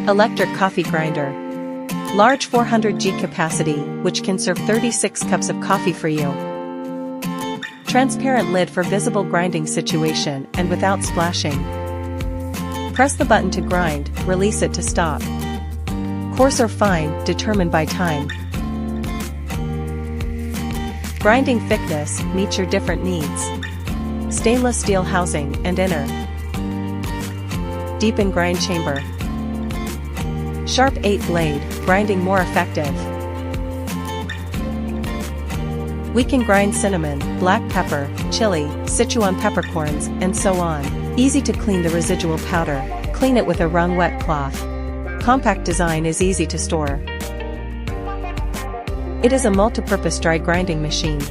Electric coffee grinder. Large 400G capacity, which can serve 36 cups of coffee for you. Transparent lid for visible grinding situation and without splashing. Press the button to grind, release it to stop. Coarse or fine, determined by time. Grinding thickness, meets your different needs. Stainless steel housing and inner. Deep in grind chamber. Sharp 8 blade, grinding more effective. We can grind cinnamon, black pepper, chili, Sichuan peppercorns, and so on. Easy to clean the residual powder, clean it with a wrung wet cloth. Compact design is easy to store. It is a multi-purpose dry grinding machine.